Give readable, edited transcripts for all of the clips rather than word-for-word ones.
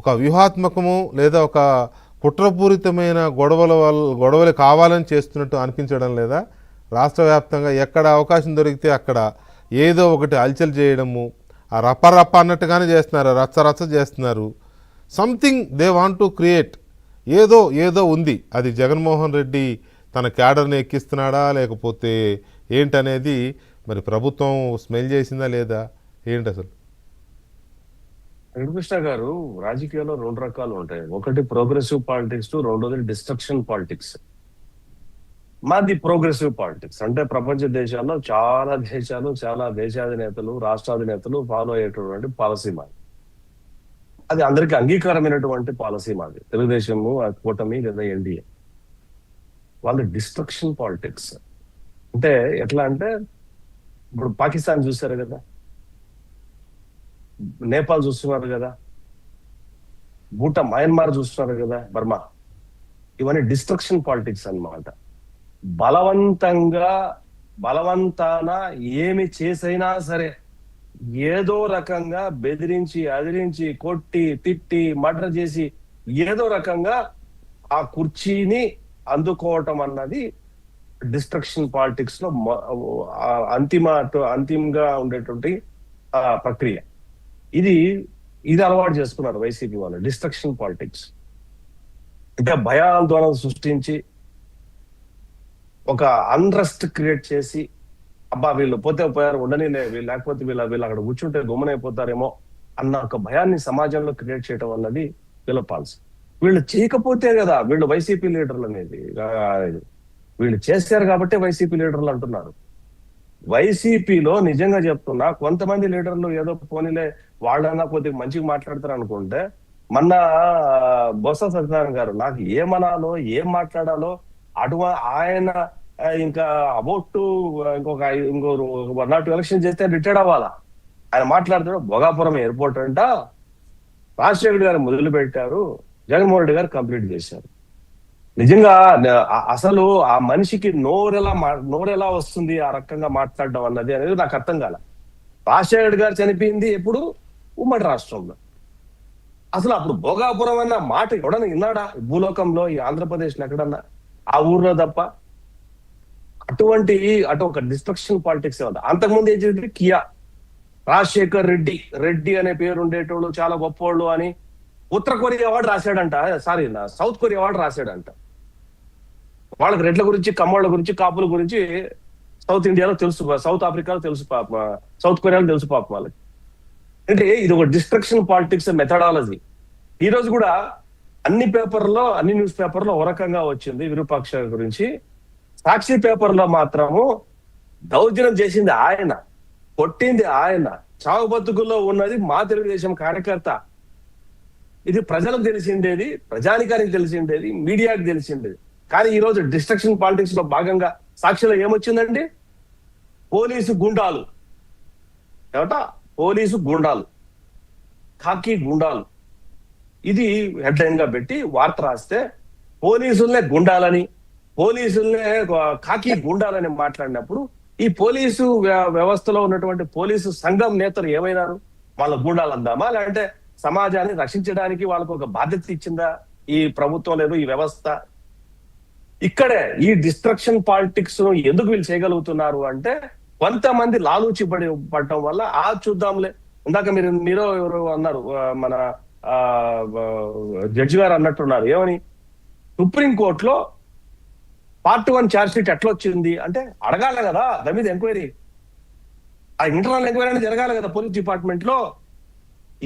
ఒక వ్యూహాత్మకము లేదా ఒక కుట్రపూరితమైన గొడవలు కావాలని చేస్తున్నట్టు అనిపించడం లేదా? రాష్ట్ర వ్యాప్తంగా ఎక్కడ అవకాశం దొరికితే అక్కడ ఏదో ఒకటి అల్చల్ చేయడము, ఆ రప్ప అన్నట్టుగానే చేస్తున్నారు, రచ్చ చేస్తున్నారు. Something they want to create. ఏదో ఉంది. అది జగన్మోహన్ రెడ్డి తన క్యాడర్ని ఎక్కిస్తున్నాడా లేకపోతే ఏంటనేది మరి ప్రభుత్వం స్మెల్ చేసిందా లేదా ఏంటి అసలు? వెంకటకృష్ణ గారు, రాజకీయాల్లో రెండు రకాలు ఉంటాయి. ఒకటి ప్రోగ్రెసివ్ పాలిటిక్స్, రెండోది డిస్ట్రక్షన్ పాలిటిక్స్. మాది ప్రోగ్రెసివ్ పాలిటిక్స్. అంటే ప్రపంచ దేశాల్లో చాలా దేశాధినేతలు, రాష్ట్రాధినేతలు ఫాలో అయ్యేటటువంటి పాలసీ మాది. అది అందరికీ అంగీకారమైనటువంటి పాలసీ మాది. తెలుగుదేశము, కూటమి లేదా ఎన్డీఏ. వాళ్ళు డిస్ట్రక్షన్ పాలిటిక్స్ అంటే ఎట్లా అంటే, ఇప్పుడు పాకిస్తాన్ చూశారు కదా, నేపాల్ చూస్తున్నారు కదా, మయన్మార్ చూస్తున్నారు కదా, బర్మా. ఇవన్నీ డిస్ట్రక్షన్ పాలిటిక్స్ అన్నమాట. బలవంతాన ఏమి చేసైనా సరే ఏదో రకంగా బెదిరించి, అదిరించి, కొట్టి, తిట్టి, మర్డర్ చేసి ఏదో రకంగా ఆ కుర్చీని అందుకోవటం అన్నది డిస్ట్రక్షన్ పాలిటిక్స్ లో అంతిమంగా ఉండేటువంటి ప్రక్రియ. ఇది అలవాటు చేసుకున్నారు వైసీపీ వాళ్ళు, డిస్ట్రక్షన్ పాలిటిక్స్. అంటే భయాందోళన సృష్టించి ఒక అన్రెస్ట్ క్రియేట్ చేసి, అబ్బా వీళ్ళు పోతే పోయారు, ఉండని లేకపోతే వీళ్ళు అక్కడ కూర్చుంటే గుమ్మనైపోతారేమో అన్న ఒక భయాన్ని సమాజంలో క్రియేట్ చేయడం అన్నది వీళ్ళ పాలసీ. వీళ్ళు చేయకపోతే కదా వీళ్ళు వైసీపీ లీడర్లు అనేది. వీళ్ళు చేశారు కాబట్టి వైసీపీ లీడర్లు అంటున్నారు. వైసీపీలో నిజంగా చెప్తున్నా, కొంతమంది లీడర్లు ఏదో పోనీలే వాళ్ళన్నా కొద్దిగా మంచిగా మాట్లాడతారు అనుకుంటే, మొన్న బొత్స సత్యనారాయణ గారు నాకు ఏమనాలో ఏం మాట్లాడాలో ఆయన ఇంకా అబౌట్ ఇంకో 1 or 2 ఎలక్షన్ చేస్తే రిటైర్డ్ అవ్వాలా. ఆయన మాట్లాడుతాడు, భోగాపురం ఎయిర్పోర్ట్ అంట రాజశేఖర్ గారు మొదలు పెట్టారు, జగన్మోహన్ రెడ్డి గారు కంప్లీట్ చేశారు. నిజంగా అసలు ఆ మనిషికి నోరెలా వస్తుంది ఆ రకంగా మాట్లాడడం అన్నది అనేది నాకు అర్థం కాల. రాజశేఖర్ గారు చనిపోయింది ఎప్పుడు? ఉమ్మడి రాష్ట్రంలో. అసలు అప్పుడు భోగాపురం అన్న మాట ఎవడన్నా విన్నాడా భూలోకంలో, ఈ ఆంధ్రప్రదేశ్ ఎక్కడన్నా? ఆ ఊర్లో తప్ప. అటు ఒక డిస్ట్రక్షన్ పాలిటిక్స్ ఉంది. అంతకుముందు ఏం చేసింది, కియా రాజశేఖర్ రెడ్డి అనే పేరు ఉండేటోళ్ళు చాలా గొప్పోళ్ళు అని ఉత్తర కొరియా వాడు రాశాడంట, సౌత్ కొరియా వాడు రాశాడంట. వాళ్ళకి రెడ్ల గురించి, కమ్మోళ్ళ గురించి, కాపుల గురించి సౌత్ ఇండియాలో తెలుసు, సౌత్ ఆఫ్రికాలో తెలుసు పాప, సౌత్ కొరియాలో తెలుసు పాప వాళ్ళకి. అంటే ఇది ఒక డిస్ట్రక్షన్ పాలిటిక్స్ మెథడాలజీ. ఈ రోజు కూడా అన్ని న్యూస్ పేపర్లో ఒక రకంగా వచ్చింది విరూపాక్ష గురించి. సాక్షి పేపర్లో మాత్రము దౌర్జన్యం చేసింది ఆయన, కొట్టింది ఆయన, చావు బతుకుల్లో ఉన్నది మా తెలుగుదేశం కార్యకర్త. ఇది ప్రజలకు తెలిసిండేది, ప్రజానికానికి తెలిసిండేది, మీడియాకి తెలిసిండేది. కానీ ఈ రోజు డిస్ట్రక్షన్ పాలిటిక్స్ లో భాగంగా సాక్షిలో ఏమొచ్చిందండి? పోలీసు గుండాలు, ఖాకీ గుండాలు, ఇది హెడ్లైన్ గా పెట్టి వార్త రాస్తే, పోలీసులనే గుండాలని, పోలీసులనే ఖాకీ గుండాలని మాట్లాడినప్పుడు ఈ పోలీసు వ్యవస్థలో ఉన్నటువంటి పోలీసు సంఘం నేతలు ఏమైనారు? వాళ్ళ గుండాలు అందామా, లేదంటే సమాజాన్ని రక్షించడానికి వాళ్ళకు ఒక బాధ్యత ఇచ్చిందా ఈ ప్రభుత్వం, లేదు ఈ వ్యవస్థ? ఇక్కడే ఈ డిస్ట్రక్షన్ పాలిటిక్స్ ఎందుకు వీళ్ళు చేయగలుగుతున్నారు అంటే, కొంతమంది లాలూచి పడటం వల్ల. చూద్దాంలే, ఇందాక మీరు ఎవరు అన్నారు, మన జడ్జి గారు అన్నట్టున్నారు, ఏమని, సుప్రీంకోర్టులో Part 1 ఛార్జ్ షీట్ ఎట్లా వచ్చింది అంటే అడగాలి కదా, దాని మీద ఎంక్వైరీ, ఆ ఇంటర్నల్ ఎంక్వైరీ అనేది జరగాలి కదా పోలీస్ డిపార్ట్మెంట్ లో.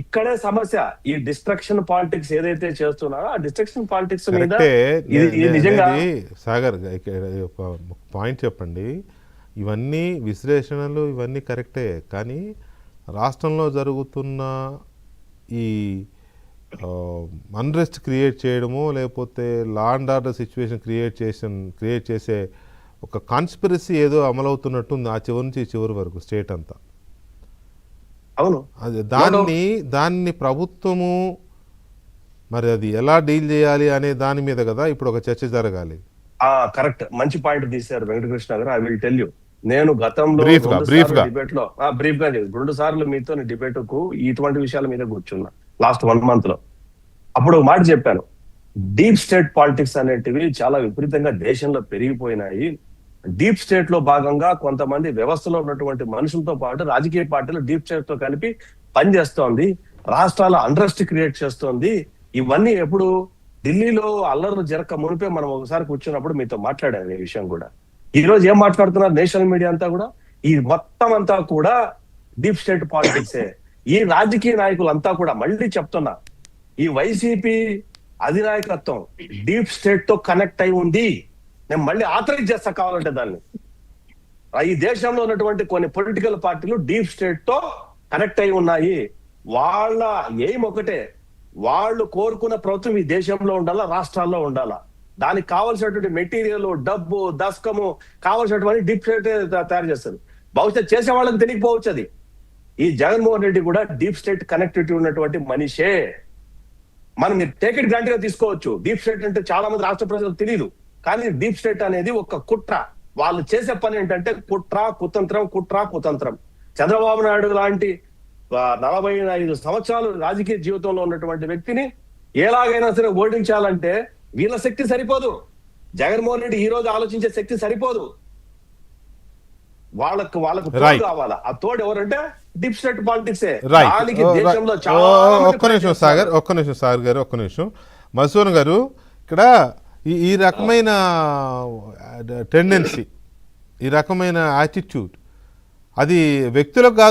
ఇక్కడే సమస్య. ఈ డిస్ట్రక్షన్ పాలిటిక్స్ ఏదైతే చేస్తున్నారో ఆ డిస్ట్రక్షన్ పాలిటిక్స్ మీద నిజంగా సాగర్ పాయింట్ చెప్పండి. ఇవన్నీ విశ్లేషణలు ఇవన్నీ కరెక్టే, కానీ రాష్ట్రంలో జరుగుతున్న ఈ అన్రెస్ట్ క్రియేట్ చేయడము, లేకపోతే law and order situation create చేసే ఒక కాన్స్పిరసీ ఏదో అమలవుతున్నట్టుంది ఆ చివరి నుంచి చివరి వరకు స్టేట్ అంతా. అవును, అది దాన్ని ప్రభుత్వము మరి అది ఎలా డీల్ చేయాలి అనే దాని మీద కదా ఇప్పుడు ఒక చర్చ జరగాలి. కరెక్ట్, మంచి పాయింట్ తీశారు వెంకటకృష్ణ గారు. I will tell you. నేను గతంలో డిబేట్ లో బ్రీఫ్ గా 2 సార్లు మీతో డిబేట్ కు ఇటువంటి విషయాల మీద కూర్చున్నా లాస్ట్ 1 month లో. అప్పుడు ఒక మాట చెప్పాను, డీప్ స్టేట్ పాలిటిక్స్ అనేటివి చాలా విపరీతంగా దేశంలో పెరిగిపోయినాయి. డీప్ స్టేట్ లో భాగంగా కొంతమంది వ్యవస్థలో ఉన్నటువంటి మనుషులతో పాటు రాజకీయ పార్టీలు డీప్ స్టేట్ తో కలిపి పనిచేస్తోంది, రాష్ట్రాల అండ్రస్ట్ క్రియేట్ చేస్తోంది. ఇవన్నీ ఎప్పుడు ఢిల్లీలో అల్లర్లు జరగక మునిపే మనం ఒకసారి కూర్చున్నప్పుడు మీతో మాట్లాడాను ఈ విషయం కూడా. ఈ రోజు ఏం మాట్లాడుతున్నారు నేషనల్ మీడియా అంతా కూడా, ఈ మొత్తం అంతా కూడా డీప్ స్టేట్ పాలిటిక్సే. ఈ రాజకీయ నాయకులంతా కూడా మళ్ళీ చెప్తున్నా, ఈ వైసీపీ అధినాయకత్వం డీప్ స్టేట్ తో కనెక్ట్ అయి ఉంది. నేను మళ్ళీ ఆథరైజ్ చేస్తా కావాలంటే దాన్ని. ఈ దేశంలో ఉన్నటువంటి కొన్ని పొలిటికల్ పార్టీలు డీప్ స్టేట్ తో కనెక్ట్ అయి ఉన్నాయి. వాళ్ళ ఎయిమ్ ఒకటే, వాళ్ళు కోరుకున్న ప్రభుత్వం ఈ దేశంలో ఉండాలా, రాష్ట్రాల్లో ఉండాలా. దానికి కావాల్సినటువంటి మెటీరియల్, డబ్బు, దశకము కావాల్సినటువంటి డీప్ స్టేట్ తయారు చేస్తారు. బహుశా చేసే వాళ్ళకి తెలియకపోవచ్చు అది. ఈ జగన్మోహన్ రెడ్డి కూడా డీప్ స్టేట్ కనెక్టివిటీ ఉన్నటువంటి మనిషే. మనం మీరు టేక్ ఇట్ గ్రాంటెడ్ గా తీసుకోవచ్చు. డీప్ స్టేట్ అంటే చాలా మంది రాష్ట్ర ప్రజలకు తెలియదు, కానీ డీప్ స్టేట్ అనేది ఒక కుట్ర. వాళ్ళు చేసే పని ఏంటంటే కుట్ర, కుతంత్రం, కుట్ర, కుతంత్రం. చంద్రబాబు నాయుడు లాంటి 45 సంవత్సరాలు రాజకీయ జీవితంలో ఉన్నటువంటి వ్యక్తిని ఎలాగైనా సరే ఓడించాలంటే వీళ్ళ శక్తి సరిపోదు. జగన్మోహన్ రెడ్డి ఈ రోజు ఆలోచించే శక్తి సరిపోదు. వాళ్ళకు తోడు కావాలా. ఆ తోడు ఎవరంటే డీప్ స్టేట్ పాలిటిక్సే. దానికి దేశంలో చాలా ఒక్క నిమిషం సాగర్ గారు, ఒక్క నిమిషం. మసూన్ గారు, ఇక్కడ ఈ రకమైన టెండెన్సీ, ఈ రకమైన యాటిట్యూడ్ అది వ్యక్తులకు